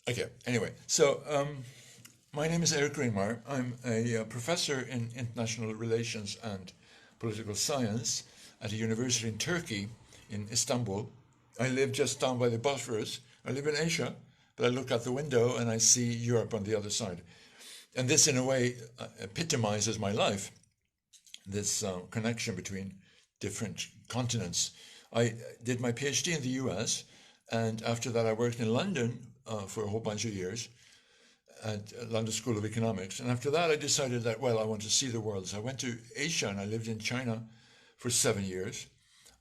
Okay, anyway, so my name is Erik Ringmar. I'm a professor in international relations and political science at a university in Turkey, in Istanbul. I live just down by the Bosphorus. I live in Asia, but I look out the window and I see Europe on the other side. And this, in a way, epitomizes my life, this connection between different continents. I did my PhD in the US, and after that I worked in London for a whole bunch of years at London School of Economics. And after that I decided that, well, I want to see the world. So I went to Asia and I lived in China for 7 years.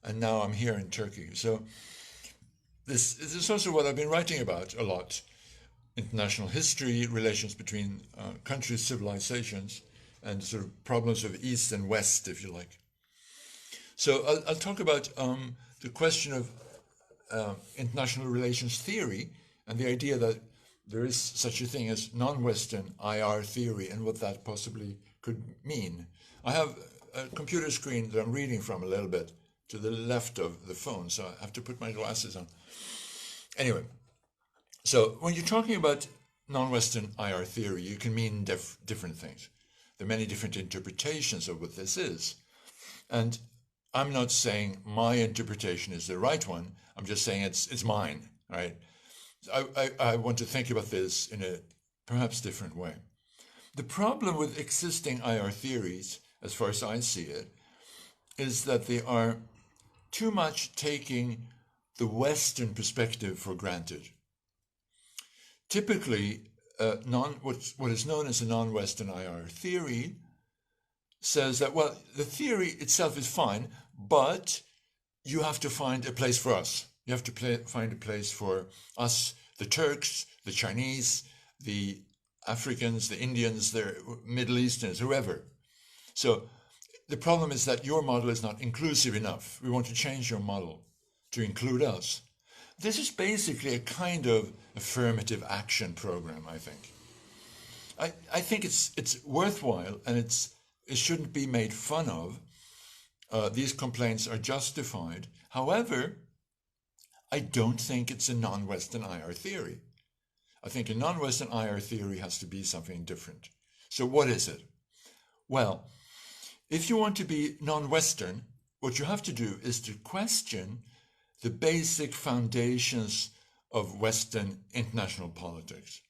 And now I'm here in Turkey. So this is also what I've been writing about a lot. International history, relations between countries, civilizations, and sort of problems of East and West, if you like. So I'll talk about the question of international relations theory and the idea that there is such a thing as non-Western IR theory and what that possibly could mean. I have a computer screen that I'm reading from a little bit to the left of the phone, so I have to put my glasses on. Anyway, so when you're talking about non-Western IR theory, you can mean different things. There are many different interpretations of what this is. And I'm not saying my interpretation is the right one. I'm just saying it's mine, right? I want to think about this in a perhaps different way. The problem with existing IR theories, as far as I see it, is that they are too much taking the Western perspective for granted. Typically, what is known as a non-Western IR theory says that, well, the theory itself is fine, but you have to find a place for us. You have to find a place for us, the Turks, the Chinese, the Africans, the Indians, the Middle Easterns, whoever. So the problem is that your model is not inclusive enough. We want to change your model to include us. This is basically a kind of affirmative action program, I think. I think it's worthwhile, and it shouldn't be made fun of. These complaints are justified. However, I don't think it's a non-Western IR theory. I think a non-Western IR theory has to be something different. So what is it? Well, if you want to be non-Western, what you have to do is to question the basic foundations of Western international politics.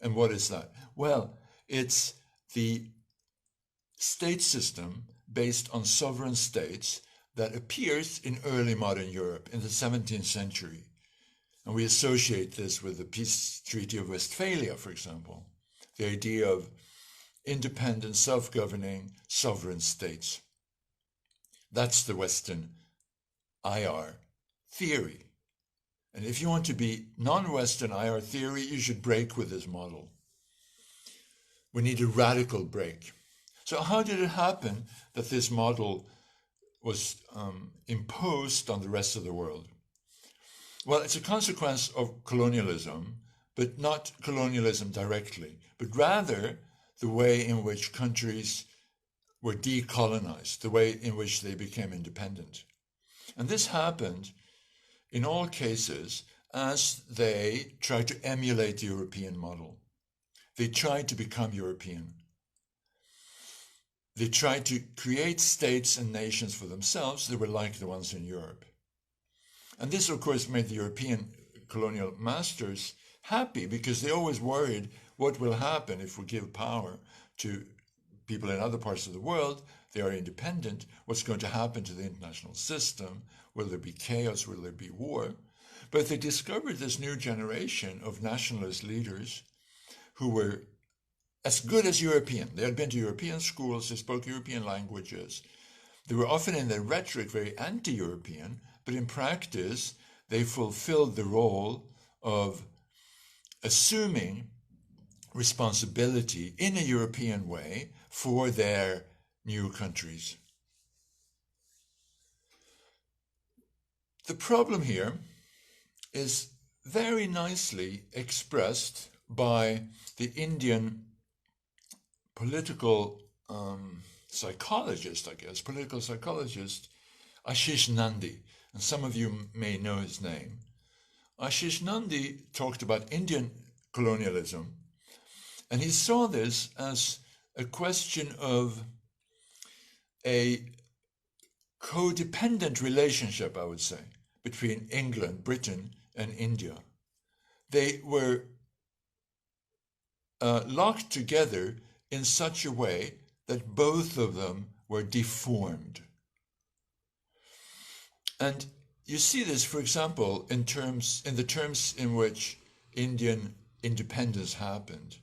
And what is that? Well, it's the state system based on sovereign states that appears in early modern Europe in the 17th century. And we associate this with the Peace Treaty of Westphalia, for example, the idea of independent, self-governing, sovereign states. That's the Western IR theory. And if you want to be non-Western IR theory, you should break with this model. We need a radical break. So how did it happen that this model was imposed on the rest of the world? Well, it's a consequence of colonialism, but not colonialism directly, but rather the way in which countries were decolonized, the way in which they became independent. And this happened in all cases as they tried to emulate the European model. They tried to become European. They tried to create states and nations for themselves that were like the ones in Europe. And this, of course, made the European colonial masters happy because they always worried what will happen if we give power to people in other parts of the world. They are independent. What's going to happen to the international system? Will there be chaos? Will there be war? But they discovered this new generation of nationalist leaders who were as good as European. They had been to European schools, they spoke European languages. They were often in their rhetoric very anti-European, but in practice, they fulfilled the role of assuming responsibility in a European way for their new countries. The problem here is very nicely expressed by the Indian political psychologist, political psychologist Ashish Nandi, and some of you may know his name. Ashish Nandi talked about Indian colonialism. And he saw this as a question of a codependent relationship, I would say, between England, Britain, and India. They were locked together in such a way that both of them were deformed. And you see this, for example, in the terms in which Indian independence happened.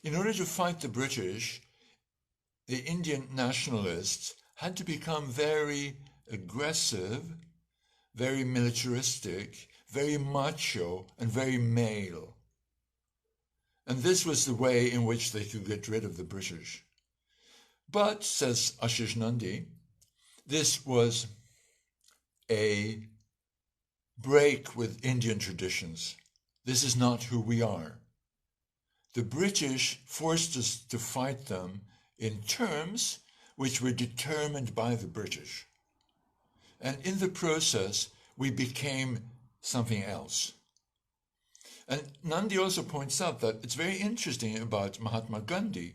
In order to fight the British, the Indian nationalists had to become very aggressive, very militaristic, very macho, and very male. And this was the way in which they could get rid of the British. But, says Ashish Nandi, this was a break with Indian traditions. This is not who we are. The British forced us to fight them in terms which were determined by the British. And in the process, we became something else. And Nandi also points out that it's very interesting about Mahatma Gandhi,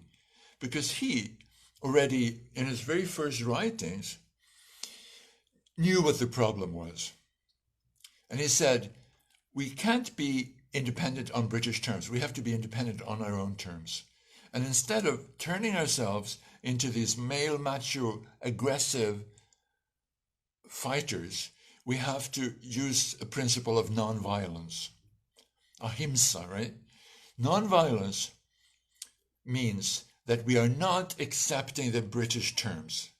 because he already in his very first writings knew what the problem was. And he said, we can't be independent on British terms. We have to be independent on our own terms. And instead of turning ourselves into these male, macho, aggressive fighters, we have to use a principle of non-violence. Ahimsa, right? Non-violence means that we are not accepting the British terms.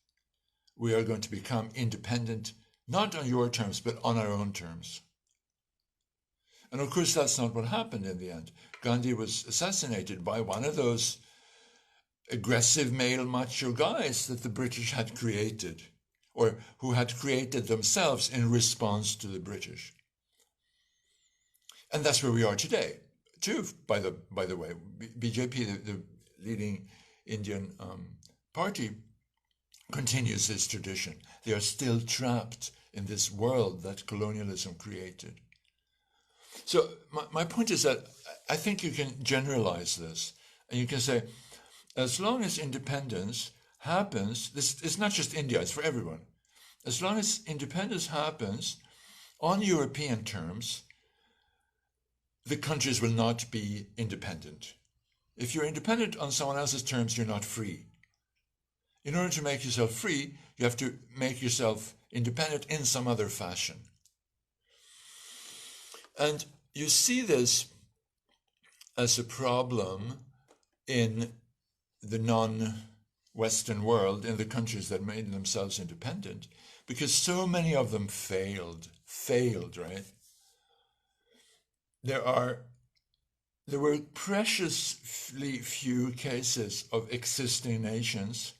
We are going to become independent, not on your terms, but on our own terms. And of course, that's not what happened in the end. Gandhi was assassinated by one of those aggressive male macho guys that the British had created, or who had created themselves in response to the British. And that's where we are today, too, by the way. BJP, the leading Indian party, continues this tradition. They are still trapped in this world that colonialism created. So my point is that I think you can generalize this, and you can say, as long as independence happens, it's not just India, it's for everyone. As long as independence happens on European terms, the countries will not be independent. If you're independent on someone else's terms, you're not free. In order to make yourself free, you have to make yourself independent in some other fashion. And you see this as a problem in the non-Western world, in the countries that made themselves independent, because so many of them failed, right? There were preciously few cases of existing nations.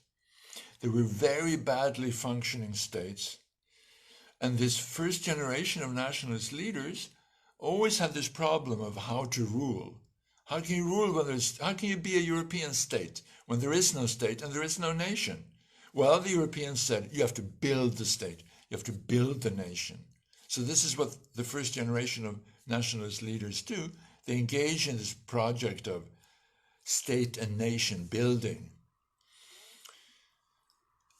There were very badly functioning states. And this first generation of nationalist leaders always had this problem of how to rule. How can you rule how can you be a European state when there is no state and there is no nation? Well, the Europeans said, you have to build the state. You have to build the nation. So this is what the first generation of nationalist leaders do. They engage in this project of state and nation building.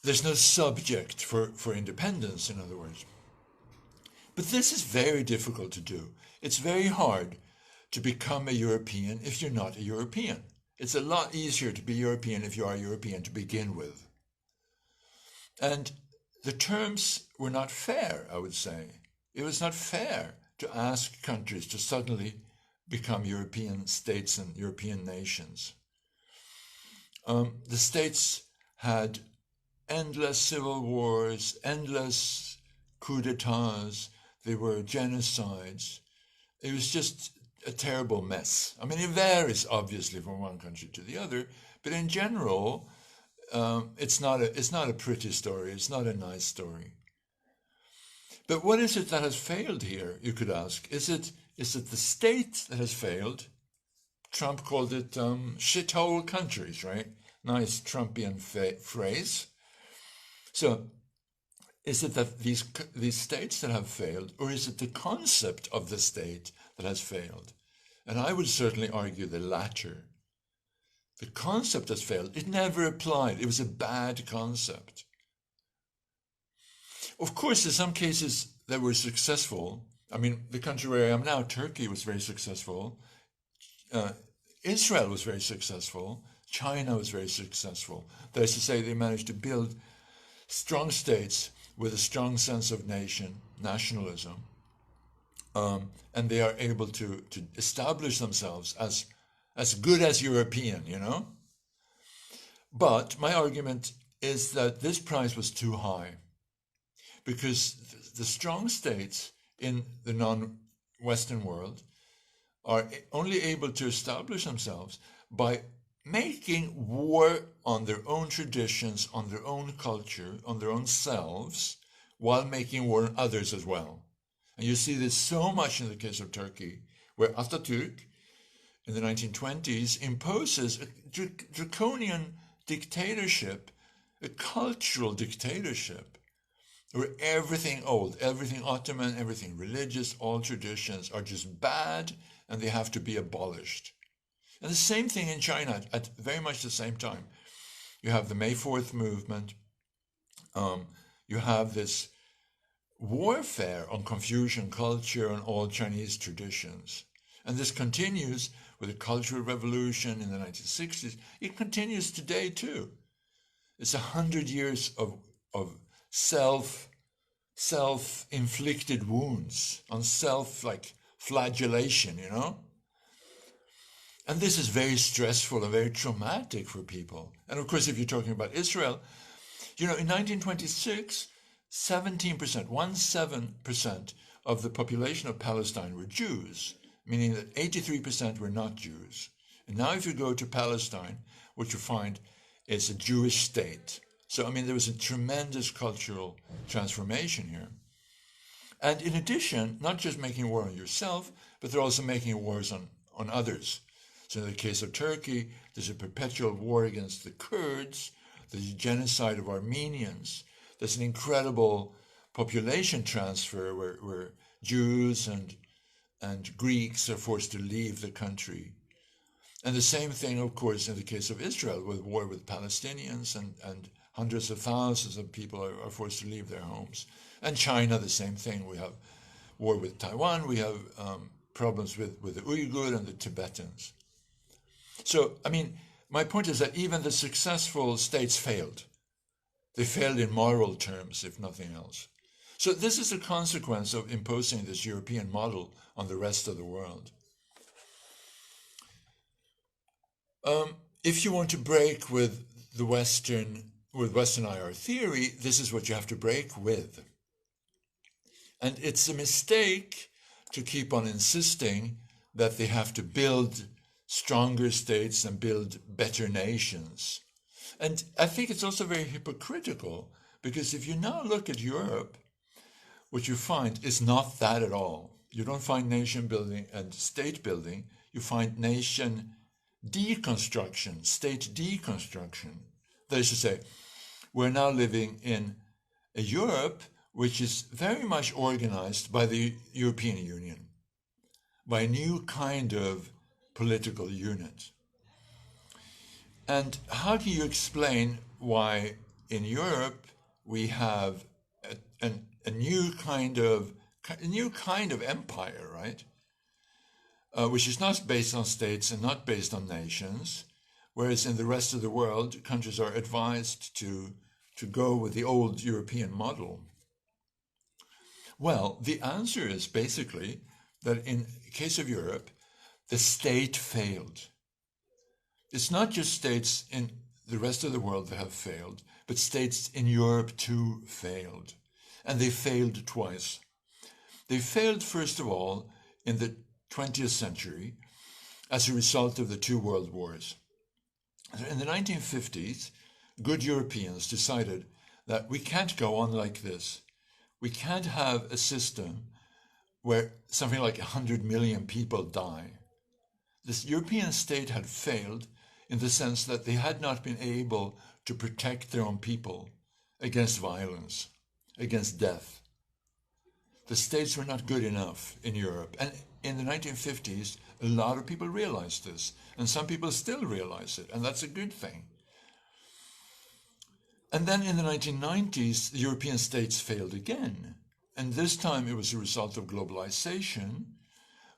There's no subject for independence, in other words. But this is very difficult to do. It's very hard to become a European if you're not a European. It's a lot easier to be European if you are European to begin with. And the terms were not fair, I would say. It was not fair to ask countries to suddenly become European states and European nations. The states had endless civil wars, endless coups d'etats, they were genocides. It was just a terrible mess. I mean, it varies obviously from one country to the other, but in general, it's not a pretty story. It's not a nice story. But what is it that has failed here, you could ask? Is it the state that has failed? Trump called it shithole countries, right? Nice Trumpian phrase. So is it that these states that have failed, or is it the concept of the state that has failed? And I would certainly argue the latter. The concept has failed. It never applied. It was a bad concept. Of course, in some cases that were successful. I mean, the country where I am now, Turkey, was very successful. Israel was very successful. China was very successful. That is to say, they managed to build strong states with a strong sense of nationalism. And they are able to establish themselves as good as European, you know? But my argument is that this price was too high, because the strong states in the non-Western world are only able to establish themselves by making war on their own traditions, on their own culture, on their own selves, while making war on others as well. And you see this so much in the case of Turkey, where Atatürk in the 1920s imposes a draconian dictatorship, a cultural dictatorship, where everything old, everything Ottoman, everything religious, all traditions are just bad and they have to be abolished. And the same thing in China at very much the same time. You have the May 4th movement. You have this warfare on Confucian culture and all Chinese traditions. And this continues with the Cultural Revolution in the 1960s. It continues today too. It's 100 years of self-inflicted wounds, on flagellation, you know? And this is very stressful and very traumatic for people. And of course, if you're talking about Israel, you know, in 1926, 17% of the population of Palestine were Jews, meaning that 83% were not Jews. And now if you go to Palestine, what you find is a Jewish state. So, I mean, there was a tremendous cultural transformation here. And in addition, not just making war on yourself, but they're also making wars on others. So in the case of Turkey, there's a perpetual war against the Kurds, there's a genocide of Armenians, there's an incredible population transfer where Jews and Greeks are forced to leave the country. And the same thing, of course, in the case of Israel, with war with Palestinians and hundreds of thousands of people are forced to leave their homes. And China, the same thing. We have war with Taiwan. We have problems with the Uyghur and the Tibetans. So, I mean, my point is that even the successful states failed. They failed in moral terms, if nothing else. So this is a consequence of imposing this European model on the rest of the world. If you want to break with Western IR theory, this is what you have to break with. And it's a mistake to keep on insisting that they have to build stronger states and build better nations. And I think it's also very hypocritical, because if you now look at Europe, what you find is not that at all. You don't find nation building and state building. You find nation deconstruction, state deconstruction. That is to say, we're now living in a Europe which is very much organized by the European Union, by a new kind of political unit. And how can you explain why in Europe we have a new kind of empire, right? Which is not based on states and not based on nations, whereas in the rest of the world, countries are advised to go with the old European model. Well, the answer is basically that in the case of Europe, the state failed. It's not just states in the rest of the world that have failed, but states in Europe too failed. And they failed twice. They failed, first of all, in the 20th century as a result of the two world wars. In the 1950s, good Europeans decided that we can't go on like this. We can't have a system where something like 100 million people die. This European state had failed in the sense that they had not been able to protect their own people against violence, against death. The states were not good enough in Europe. And in the 1950s, A lot of people realize this, and some people still realize it, and that's a good thing. And then in the 1990s, the European states failed again. And this time it was a result of globalization,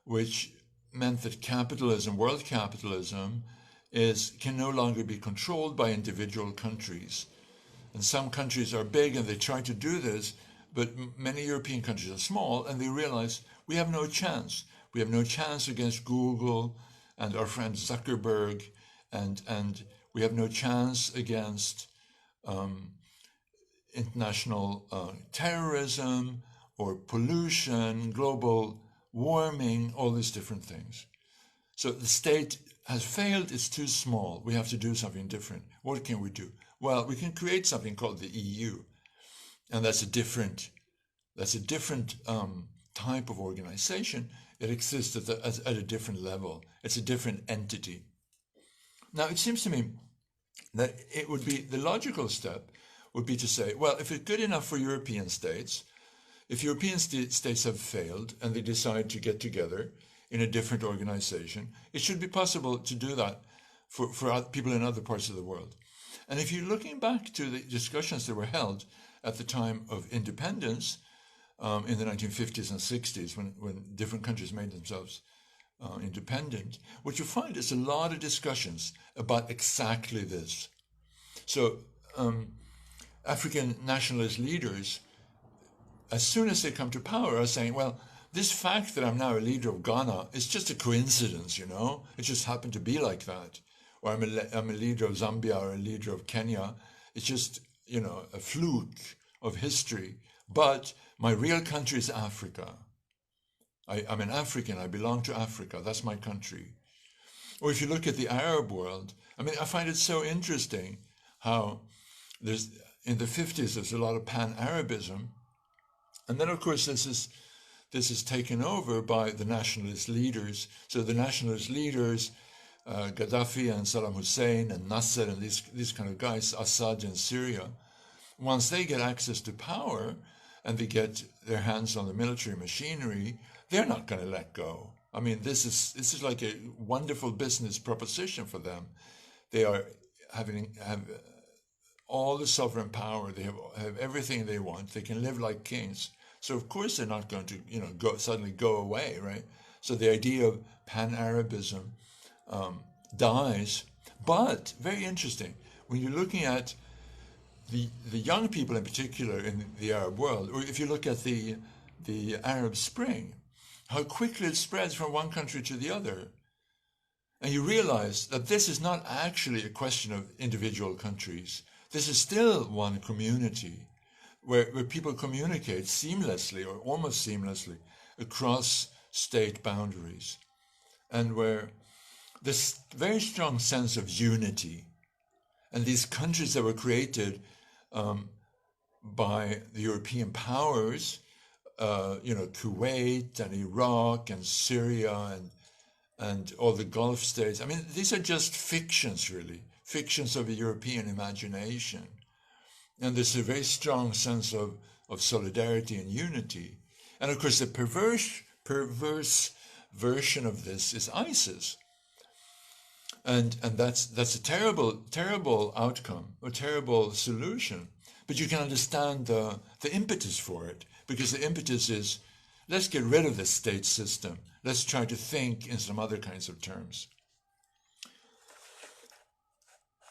which meant that capitalism, world capitalism, can no longer be controlled by individual countries. And some countries are big and they try to do this, but many European countries are small and they realize we have no chance. We have no chance against Google and our friend Zuckerberg, and we have no chance against international terrorism or pollution, global warming, all these different things. So the state has failed, it's too small. We have to do something different. What can we do? Well, we can create something called the EU. And that's a different type of organization. It exists at a different level. It's a different entity. Now, it seems to me that it would be, the logical step would be to say, well, if it's good enough for European states, if European states have failed and they decide to get together in a different organization, it should be possible to do that for people in other parts of the world. And if you're looking back to the discussions that were held at the time of independence in the 1950s and 60s, when different countries made themselves independent, what you find is a lot of discussions about exactly this. So African nationalist leaders, as soon as they come to power, are saying, well, this fact that I'm now a leader of Ghana is just a coincidence, you know? It just happened to be like that. Or I'm a leader of Zambia or a leader of Kenya. It's just, you know, a fluke of history. But my real country is Africa. I'm an African. I belong to Africa. That's my country. Or if you look at the Arab world, I mean, I find it so interesting how in the 50s, there's a lot of pan-Arabism. And then, of course, this is taken over by the nationalist leaders. So the nationalist leaders, Gaddafi and Saddam Hussein and Nasser and these kind of guys, Assad in Syria, once they get access to power and they get their hands on the military machinery, they're not going to let go. I mean, this is like a wonderful business proposition for them. They are have all the sovereign power. They have everything they want. They can live like kings. So of course they're not going to suddenly go away, right? So the idea of pan-Arabism dies. But very interesting, when you're looking at the young people in particular in the Arab world, or if you look at the Arab Spring, how quickly it spreads from one country to the other. And you realize that this is not actually a question of individual countries. This is still one community where people communicate seamlessly or almost seamlessly across state boundaries, and where this very strong sense of unity. And these countries that were created by the European powers, Kuwait and Iraq and Syria and all the Gulf states. I mean, these are just fictions, really, fictions of the European imagination. And there's a very strong sense of solidarity and unity. And of course, the perverse version of this is ISIS. And that's a terrible outcome, a terrible solution. But you can understand the impetus for it, because the impetus is, let's get rid of this state system. Let's try to think in some other kinds of terms.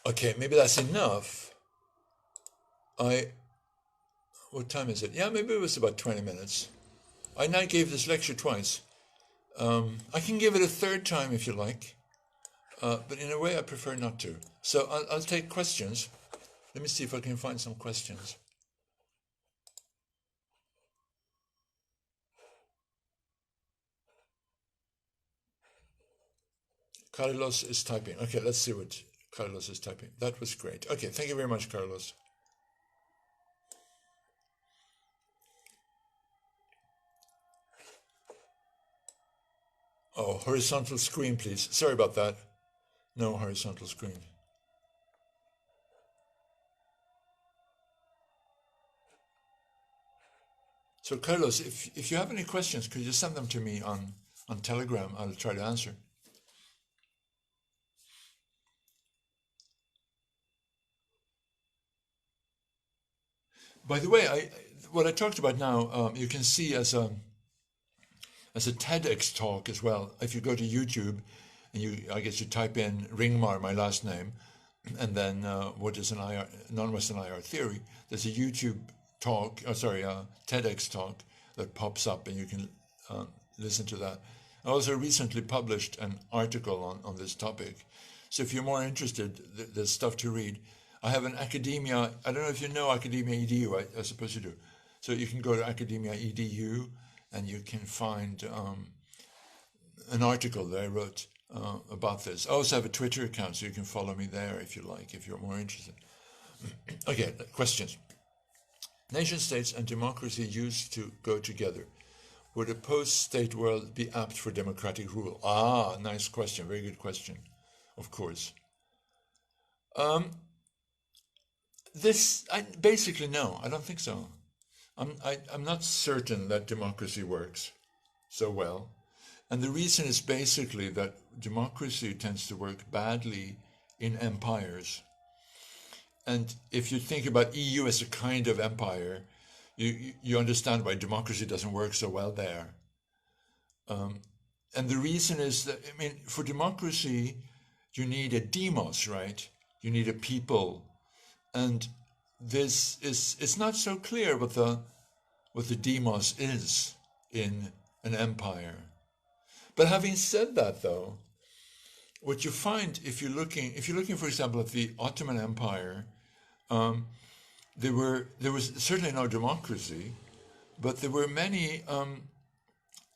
Okay, maybe that's enough. What time is it? Yeah, maybe it was about 20 minutes. I now gave this lecture twice. I can give it a third time if you like. But in a way, I prefer not to. So I'll take questions. Let me see if I can find some questions. Carlos is typing. Okay, let's see what Carlos is typing. That was great. Okay, thank you very much, Carlos. Oh, horizontal screen, please. Sorry about that. No horizontal screen. So Carlos, if you have any questions, could you send them to me on on Telegram. I'll try to answer. By the way, what I talked about now, you can see as a TEDx talk as well. If you go to YouTube and I guess you type in Ringmar, my last name, and then what is non-Western IR theory, there's a YouTube talk, TEDx talk that pops up, and you can listen to that. I also recently published an article on this topic. So if you're more interested, there's stuff to read. I have an academia, I don't know if you know Academia EDU, I suppose you do. So you can go to Academia EDU and you can find an article that I wrote about this. I also have a Twitter account, so you can follow me there if you like, if you're more interested. Okay, questions. Nation states and democracy used to go together. Would a post-state world be apt for democratic rule? Ah, nice question, very good question, of course. Basically, no, I don't think so. I'm not certain that democracy works so well. And the reason is basically that democracy tends to work badly in empires. And if you think about EU as a kind of empire, you understand why democracy doesn't work so well there. And the reason is that, I mean, for democracy, you need a demos, right? You need a people. And it's not so clear what the demos is in an empire. But having said that, though, what you find if you're looking, for example, at the Ottoman Empire, there was certainly no democracy, but there were many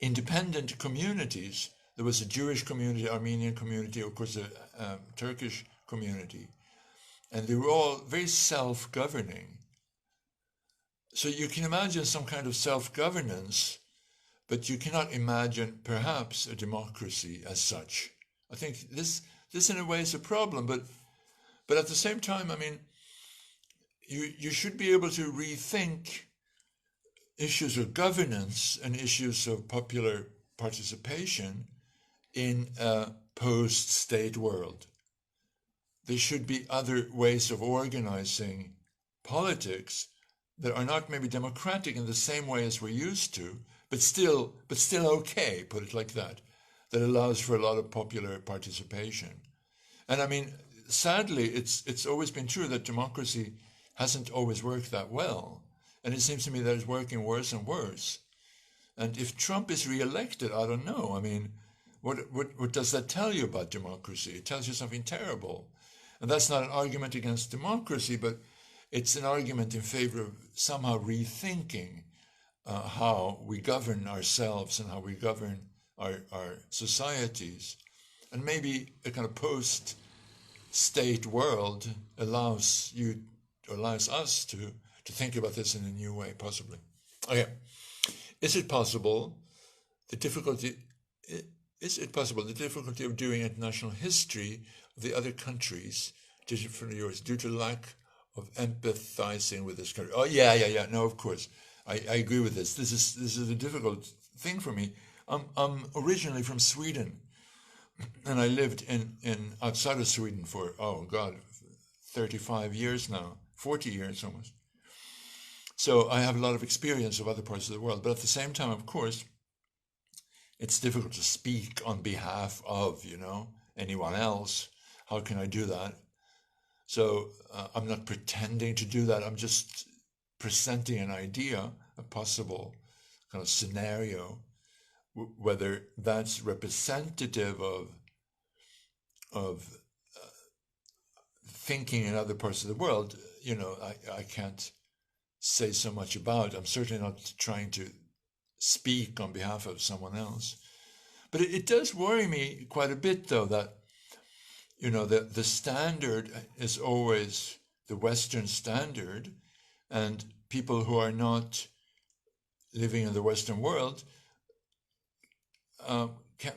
independent communities. There was a Jewish community, Armenian community, of course, a Turkish community, and they were all very self-governing. So you can imagine some kind of self-governance, but you cannot imagine perhaps a democracy as such. I think this in a way is a problem, but at the same time, I mean, you should be able to rethink issues of governance and issues of popular participation in a post-state world. There should be other ways of organizing politics that are not maybe democratic in the same way as we're used to, but still okay, put it like that allows for a lot of popular participation. And I mean, sadly, it's always been true that democracy hasn't always worked that well. And it seems to me that it's working worse and worse. And if Trump is reelected, I don't know. I mean, what does that tell you about democracy? It tells you something terrible. And that's not an argument against democracy, but it's an argument in favor of somehow rethinking how we govern ourselves and how we govern our societies. And maybe a kind of post-state world allows us to think about this in a new way, possibly. Okay. Is it possible the difficulty of doing international history of the other countries different from yours due to lack of empathizing with this country? Oh, yeah. No, of course. I agree with this. This is a difficult thing for me. I'm originally from Sweden, and I lived in outside of Sweden for 35 years now, 40 years almost. So I have a lot of experience of other parts of the world, but at the same time, of course, it's difficult to speak on behalf of, anyone else. How can I do that? So I'm not pretending to do that. I'm just presenting an idea, a possible kind of scenario, whether that's representative of thinking in other parts of the world, I can't say so much about. I'm certainly not trying to speak on behalf of someone else. But it does worry me quite a bit, though, that, the standard is always the Western standard, and people who are not living in the Western world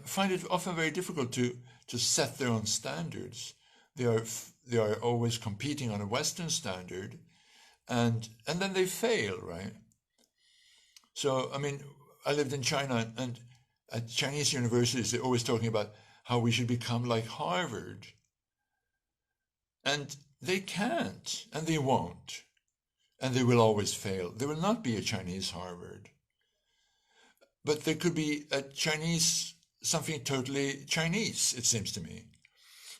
find it often very difficult to set their own standards. They are always competing on a Western standard, and then they fail, right? So I mean, I lived in China, and at Chinese universities, they're always talking about how we should become like Harvard. And they can't, and they won't. And they will always fail. There will not be a Chinese Harvard. But there could be a Chinese, something totally Chinese, it seems to me.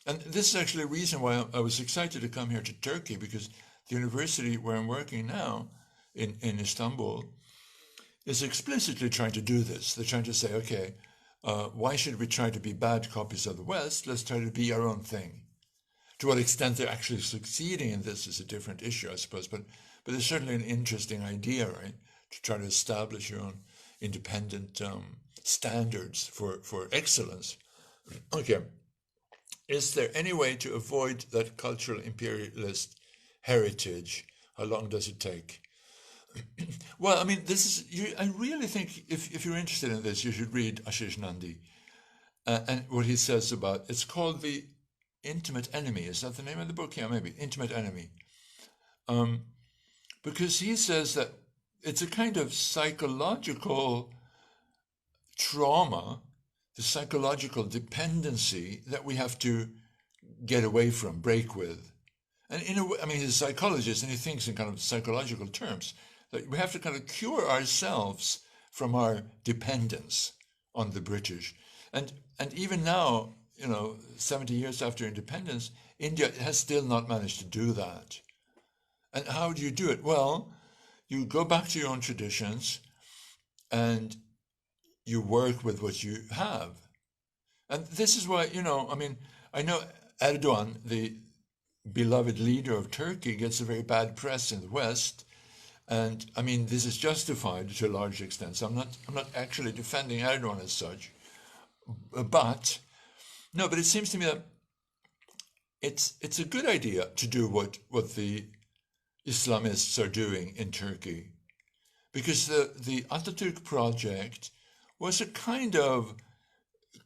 And this is actually a reason why I was excited to come here to Turkey, because the university where I'm working now in Istanbul is explicitly trying to do this. They're trying to say, okay, why should we try to be bad copies of the West? Let's try to be our own thing. To what extent they're actually succeeding in this is a different issue, I suppose, but it's certainly an interesting idea, right? To try to establish your own independent standards for excellence. Okay. Is there any way to avoid that cultural imperialist heritage? How long does it take? Well, I mean, I really think if you're interested in this, you should read Ashish Nandi and what he says about, it's called The Intimate Enemy. Is that the name of the book? Yeah, maybe. Intimate Enemy. Because he says that it's a kind of psychological trauma, the psychological dependency that we have to get away from, break with. And in a way, I mean, he's a psychologist and he thinks in kind of psychological terms, that we have to kind of cure ourselves from our dependence on the British. And even now, 70 years after independence, India has still not managed to do that. And how do you do it? Well, you go back to your own traditions and you work with what you have. And this is why, I know Erdogan, the beloved leader of Turkey, gets a very bad press in the West. And I mean, this is justified to a large extent. So I'm not actually defending Erdogan as such. But it seems to me that it's a good idea to do what the Islamists are doing in Turkey. Because the Atatürk project was a kind of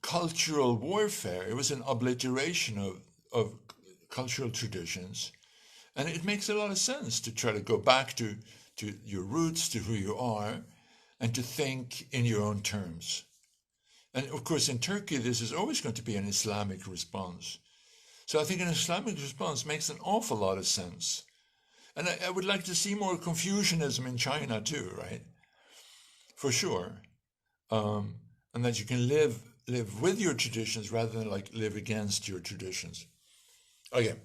cultural warfare. It was an obliteration of cultural traditions. And it makes a lot of sense to try to go back to your roots, to who you are, and to think in your own terms. And of course, in Turkey, this is always going to be an Islamic response. So I think an Islamic response makes an awful lot of sense. And I would like to see more Confucianism in China too, right? For sure. And that you can live with your traditions rather than like live against your traditions. Okay.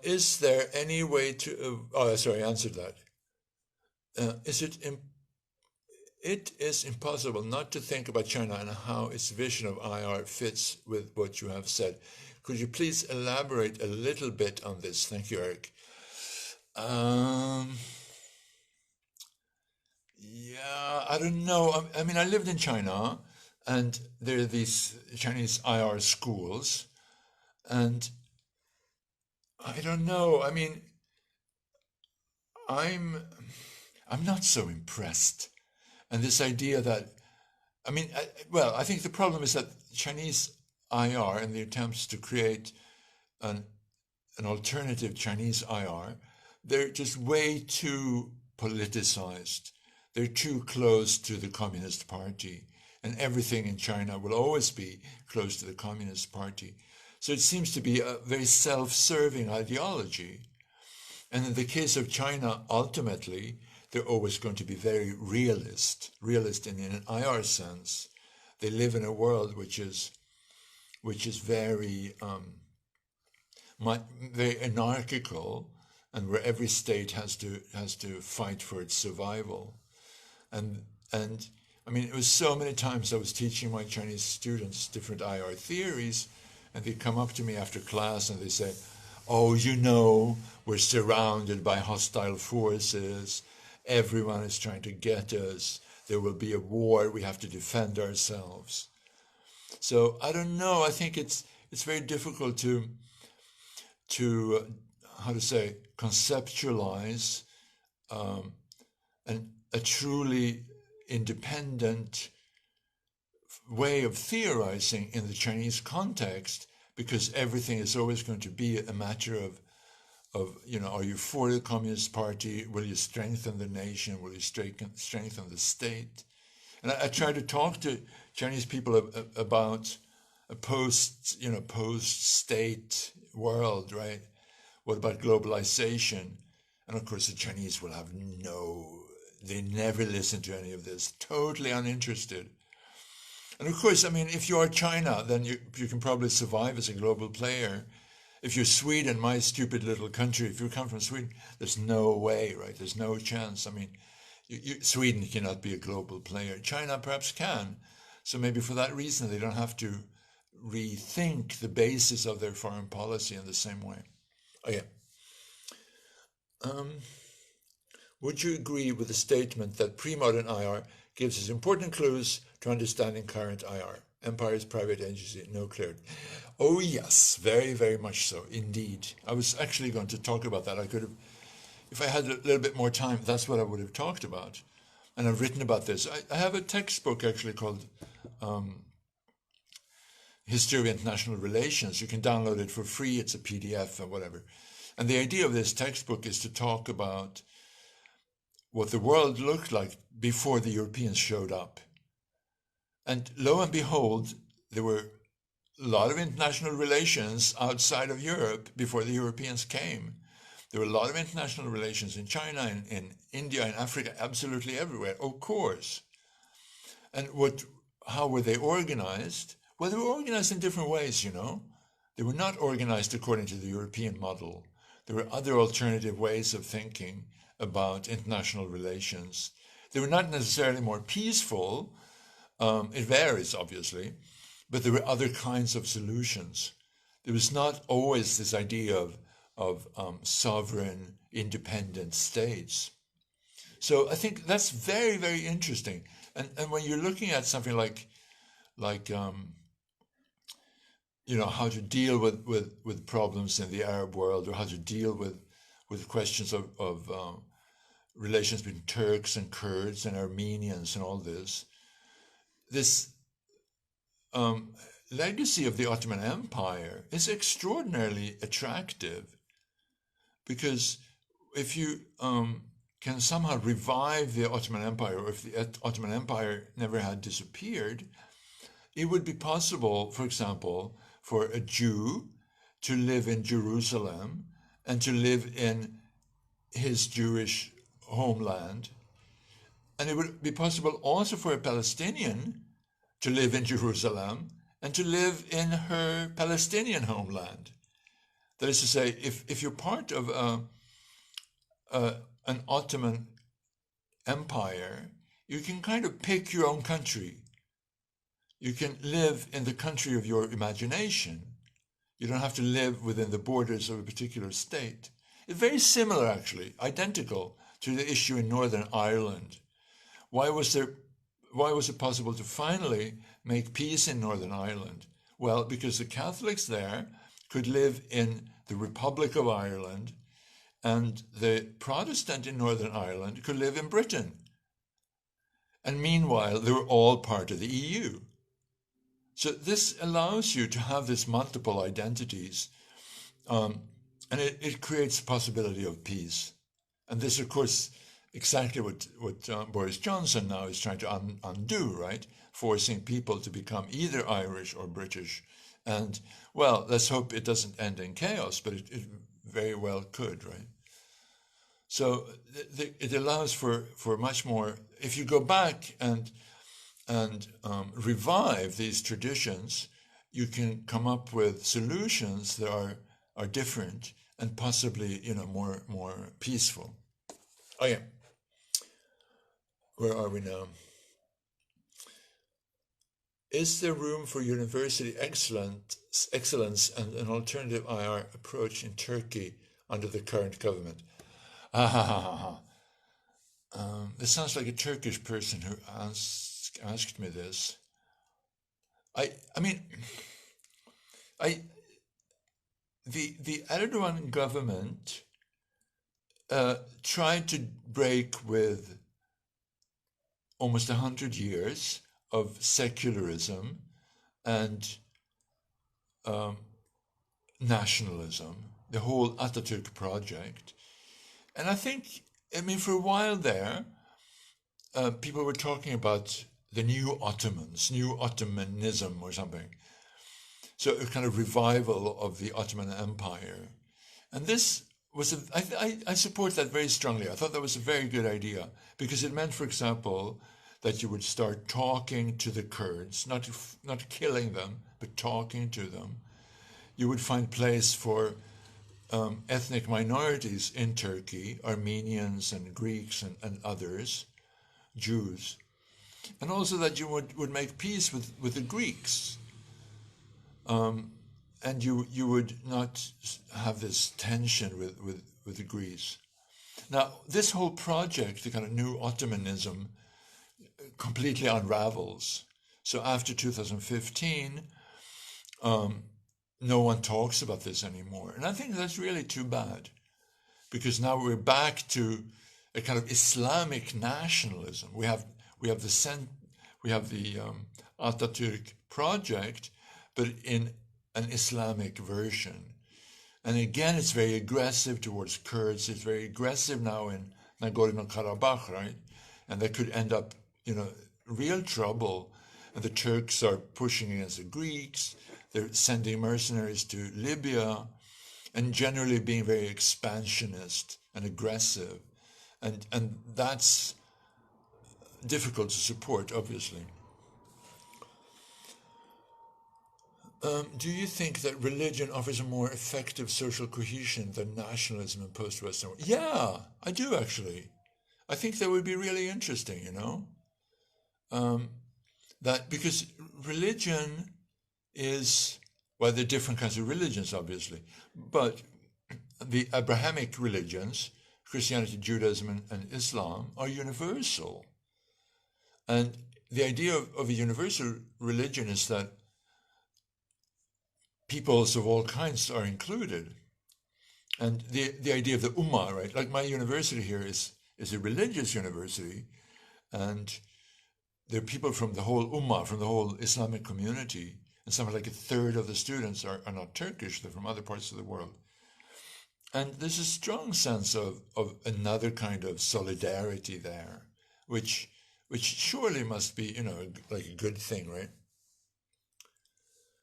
Is there any way to... I answered that. It is impossible not to think about China and how its vision of IR fits with what you have said. Could you please elaborate a little bit on this? Thank you, Erik. Yeah, I don't know. I mean, I lived in China, and there are these Chinese IR schools, and I don't know. I mean, I'm not so impressed. And this idea that, I think the problem is that Chinese IR and the attempts to create an alternative Chinese IR, they're just way too politicized. They're too close to the Communist Party, and everything in China will always be close to the Communist Party. So it seems to be a very self-serving ideology. And in the case of China, ultimately, they're always going to be very realist in an IR sense. They live in a world which is very very anarchical, and where every state has to fight for its survival. And I mean, it was so many times I was teaching my Chinese students different IR theories, and they come up to me after class and they say, "Oh, we're surrounded by hostile forces. Everyone is trying to get us. There will be a war. We have to defend ourselves." So I don't know. I think it's very difficult to conceptualize a truly independent way of theorizing in the Chinese context, because everything is always going to be a matter are you for the Communist Party? Will you strengthen the nation? Will you strengthen the state? And I try to talk to Chinese people about a post-state world, right? What about globalization? And of course, the Chinese will have they never listen to any of this, totally uninterested. And of course, I mean, if you are China, then you can probably survive as a global player. If you're Sweden, my stupid little country, if you come from Sweden, there's no way, right? There's no chance. I mean, Sweden cannot be a global player. China perhaps can. So maybe for that reason, they don't have to rethink the basis of their foreign policy in the same way. Oh, yeah. Would you agree with the statement that pre-modern IR gives us important clues to understanding current IR? Empire's private agency, no clarity. Oh yes, very, very much so, indeed. I was actually going to talk about that. I could have, if I had a little bit more time, that's what I would have talked about. And I've written about this. I have a textbook actually called History of International Relations. You can download it for free. It's a PDF or whatever. And the idea of this textbook is to talk about what the world looked like before the Europeans showed up. And lo and behold, there were a lot of international relations outside of Europe before the Europeans came. There were a lot of international relations in China, in India, in Africa, absolutely everywhere, of course. And how were they organized? Well, they were organized in different ways, They were not organized according to the European model. There were other alternative ways of thinking about international relations. They were not necessarily more peaceful. It varies, obviously, but there were other kinds of solutions. There was not always this idea of sovereign, independent states. So I think that's very, very interesting. And when you're looking at something like how to deal with problems in the Arab world, or how to deal with questions of relations between Turks and Kurds and Armenians and all this legacy of the Ottoman Empire is extraordinarily attractive, because if you can somehow revive the Ottoman Empire, or if the Ottoman Empire never had disappeared, it would be possible, for example, for a Jew to live in Jerusalem and to live in his Jewish homeland. And it would be possible also for a Palestinian to live in Jerusalem and to live in her Palestinian homeland. That is to say, if you're part of an Ottoman Empire, you can kind of pick your own country. You can live in the country of your imagination. You don't have to live within the borders of a particular state. It's very similar, actually, identical to the issue in Northern Ireland. Why was it possible to finally make peace in Northern Ireland? Well, because the Catholics there could live in the Republic of Ireland, and the Protestant in Northern Ireland could live in Britain. And meanwhile, they were all part of the EU. So this allows you to have this multiple identities, and it creates the possibility of peace. And this, of course, exactly what Boris Johnson now is trying to undo, right? Forcing people to become either Irish or British. And, well, let's hope it doesn't end in chaos, but it very well could, right? So it allows for much more. If you go back and revive these traditions, you can come up with solutions that are different and possibly, more peaceful. Oh yeah. Where are we now? Is there room for university excellence and an alternative IR approach in Turkey under the current government? This sounds like a Turkish person who asked me this. The Erdogan government tried to break with almost 100 years of secularism and nationalism the whole Atatürk project. And I think, I mean, for a while there, people were talking about the new Ottomans, new Ottomanism or something. So a kind of revival of the Ottoman Empire. And this was, I support that very strongly. I thought that was a very good idea because it meant, for example, that you would start talking to the Kurds, not killing them, but talking to them. You would find place for ethnic minorities in Turkey, Armenians and Greeks and others, Jews. And also that you would make peace with the Greeks. And you would not have this tension with the Greeks. Now, this whole project, the kind of new Ottomanism, completely unravels. So after 2015, no one talks about this anymore. And I think that's really too bad, because now we're back to a kind of Islamic nationalism. We have the Atatürk project, but in an Islamic version. And again, it's very aggressive towards Kurds. It's very aggressive now in Nagorno-Karabakh, right? And that could end up, real trouble. And the Turks are pushing against the Greeks. They're sending mercenaries to Libya and generally being very expansionist and aggressive. And that's difficult to support, obviously. Do you think that religion offers a more effective social cohesion than nationalism in post-Western world? Yeah, I do actually. I think that would be really interesting, that because religion is, well, there are different kinds of religions, obviously, but the Abrahamic religions, Christianity, Judaism, and Islam, are universal. And the idea of a universal religion is that peoples of all kinds are included. And the idea of the Ummah, right? Like my university here is a religious university, and there are people from the whole Ummah, from the whole Islamic community, and something like a third of the students are not Turkish, they're from other parts of the world. And there's a strong sense of another kind of solidarity there, which surely must be, like a good thing, right?